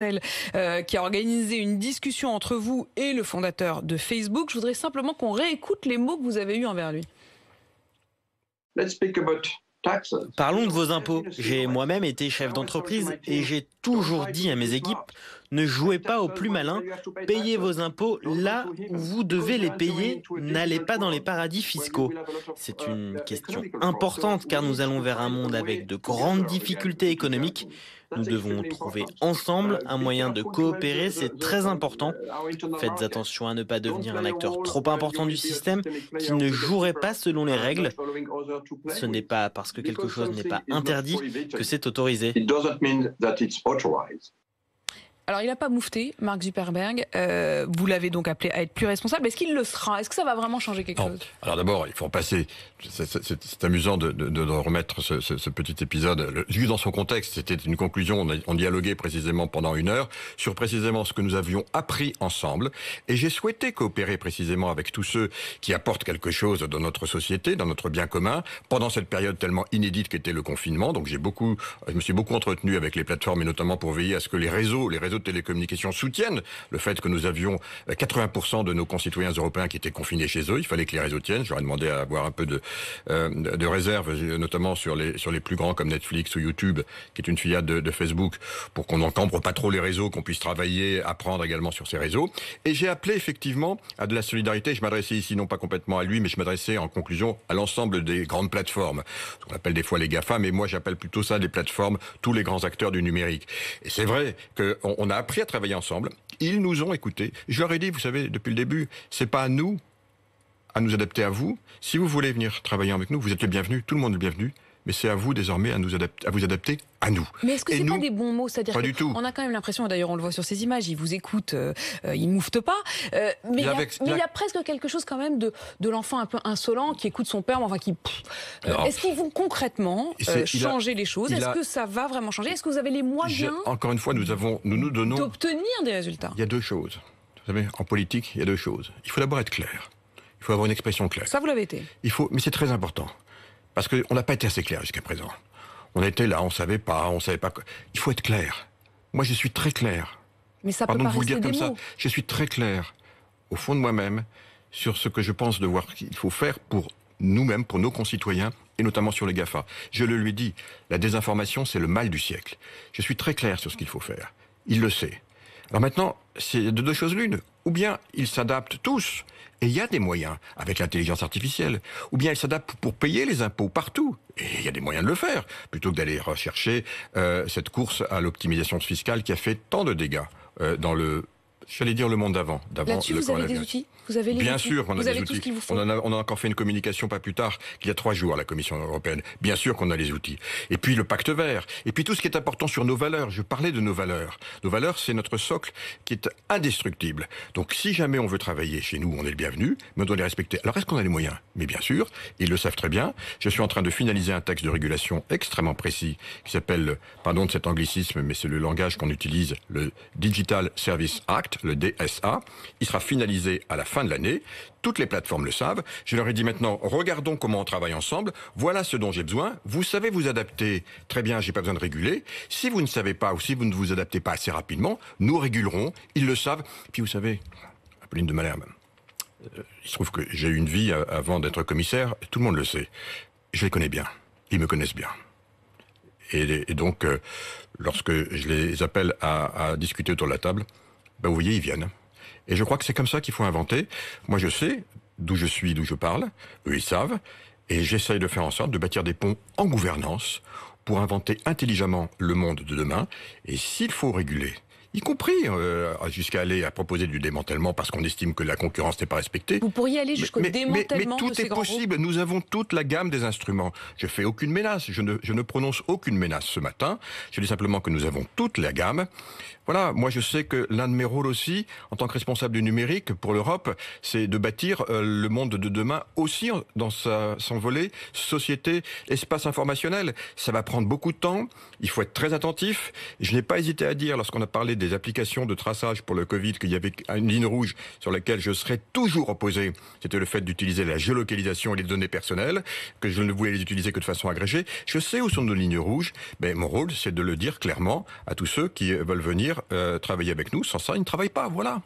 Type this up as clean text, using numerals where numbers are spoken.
Qui a organisé une discussion entre vous et le fondateur de Facebook. Je voudrais simplement qu'on réécoute les mots que vous avez eus envers lui. Parlons de vos impôts. J'ai moi-même été chef d'entreprise et j'ai toujours dit à mes équipes, ne jouez pas au plus malin, payez vos impôts là où vous devez les payer, n'allez pas dans les paradis fiscaux. C'est une question importante car nous allons vers un monde avec de grandes difficultés économiques. Nous devons trouver ensemble un moyen de coopérer, c'est très important. Faites attention à ne pas devenir un acteur trop important du système qui ne jouerait pas selon les règles. Ce n'est pas parce que quelque chose n'est pas interdit que c'est autorisé. Alors, il n'a pas moufté, Mark Zuckerberg. Vous l'avez donc appelé à être plus responsable. Est-ce qu'il le sera? Est-ce que ça va vraiment changer quelque chose? Alors d'abord, il faut en passer. C'est amusant de remettre ce petit épisode. Juste dans son contexte, c'était une conclusion. On dialoguait précisément pendant 1 heure sur précisément ce que nous avions appris ensemble. Et j'ai souhaité coopérer précisément avec tous ceux qui apportent quelque chose dans notre société, dans notre bien commun, pendant cette période tellement inédite qu'était le confinement. Donc je me suis beaucoup entretenu avec les plateformes et notamment pour veiller à ce que les réseaux de télécommunications soutiennent le fait que nous avions 80% de nos concitoyens européens qui étaient confinés chez eux. Il fallait que les réseaux tiennent. Je leur ai demandé à avoir un peu de réserve, notamment sur les plus grands comme Netflix ou YouTube, qui est une filiale de Facebook, pour qu'on n'encombre pas trop les réseaux, qu'on puisse travailler, apprendre également sur ces réseaux. Et j'ai appelé effectivement à de la solidarité. Je m'adressais ici non pas complètement à lui, mais je m'adressais en conclusion à l'ensemble des grandes plateformes. Ce qu'on appelle des fois les GAFA, mais moi j'appelle plutôt ça des plateformes, tous les grands acteurs du numérique. Et c'est vrai qu'on a appris à travailler ensemble. Ils nous ont écoutés. Je leur ai dit, vous savez, depuis le début, c'est pas à nous adapter à vous. Si vous voulez venir travailler avec nous, vous êtes les bienvenus. Tout le monde est le bienvenu. Mais c'est à vous désormais à vous adapter à nous. Mais est-ce que c'est pas des bons mots? C'est-à-dire pas du tout. On a quand même l'impression, d'ailleurs on le voit sur ces images, il vous écoute, il moufte pas. Mais il y a presque quelque chose quand même de l'enfant un peu insolent qui écoute son père, enfin qui. Est-ce qu'ils vont concrètement changer les choses? Est-ce que ça va vraiment changer? Est-ce que vous avez les moyens? Encore une fois, nous donnons d'obtenir des résultats. Il y a 2 choses. Vous savez, en politique, il y a 2 choses. Il faut d'abord être clair. Il faut avoir une expression claire. Ça, vous l'avez été. Mais c'est très important. Parce qu'on n'a pas été assez clair jusqu'à présent. On était là, on savait pas. Il faut être clair. Moi, je suis très clair. Mais ça peut pas rester des mots. Je suis très clair, au fond de moi-même, sur ce que je pense devoir qu'il faut faire pour nous-mêmes, pour nos concitoyens, et notamment sur les GAFA. Je le lui dis, la désinformation, c'est le mal du siècle. Je suis très clair sur ce qu'il faut faire. Il le sait. Alors maintenant, c'est de 2 choses l'une. Ou bien ils s'adaptent tous, et il y a des moyens avec l'intelligence artificielle, ou bien ils s'adaptent pour payer les impôts partout, et il y a des moyens de le faire, plutôt que d'aller rechercher cette course à l'optimisation fiscale qui a fait tant de dégâts dans le monde d'avant. Là-dessus, vous avez des outils? Vous avez les Bien outils. sûr qu'on a des outils. On a encore fait une communication pas plus tard qu'il y a 3 jours à la Commission européenne. Bien sûr qu'on a les outils. Et puis le pacte vert. Et puis tout ce qui est important sur nos valeurs. Je parlais de nos valeurs. Nos valeurs, c'est notre socle qui est indestructible. Donc si jamais on veut travailler chez nous, on est le bienvenu, mais on doit les respecter. Alors est-ce qu'on a les moyens? Mais bien sûr, ils le savent très bien. Je suis en train de finaliser un texte de régulation extrêmement précis qui s'appelle, pardon de cet anglicisme, mais c'est le langage qu'on utilise, le Digital Service Act, le DSA. Il sera finalisé à la fin de l'année. Toutes les plateformes le savent. Je leur ai dit maintenant, regardons comment on travaille ensemble. Voilà ce dont j'ai besoin. Vous savez vous adapter. Très bien, j'ai pas besoin de réguler. Si vous ne savez pas ou si vous ne vous adaptez pas assez rapidement, nous régulerons. Ils le savent. Puis vous savez, Apolline de Malherbe, il se trouve que j'ai eu une vie avant d'être commissaire. Tout le monde le sait. Je les connais bien. Ils me connaissent bien. Et donc, lorsque je les appelle à discuter autour de la table, vous voyez, ils viennent. Et je crois que c'est comme ça qu'il faut inventer. Moi, je sais d'où je suis, d'où je parle. Eux, ils savent. Et j'essaye de faire en sorte de bâtir des ponts en gouvernance pour inventer intelligemment le monde de demain. Et s'il faut réguler, y compris jusqu'à aller à proposer du démantèlement parce qu'on estime que la concurrence n'est pas respectée. Vous pourriez aller jusqu'au démantèlement mais tout de ces est grands possible. groupes. Nous avons toute la gamme des instruments. Je fais aucune menace. Je ne prononce aucune menace ce matin. Je dis simplement que nous avons toute la gamme. Voilà, moi je sais que l'un de mes rôles aussi, en tant que responsable du numérique pour l'Europe, c'est de bâtir le monde de demain aussi dans son volet société, espace informationnel. Ça va prendre beaucoup de temps, il faut être très attentif. Je n'ai pas hésité à dire, lorsqu'on a parlé des applications de traçage pour le Covid, qu'il y avait une ligne rouge sur laquelle je serais toujours opposé, c'était le fait d'utiliser la géolocalisation et les données personnelles, que je ne voulais les utiliser que de façon agrégée. Je sais où sont nos lignes rouges, mais mon rôle, c'est de le dire clairement à tous ceux qui veulent venir travailler avec nous. Sans ça, ils ne travaillent pas, voilà.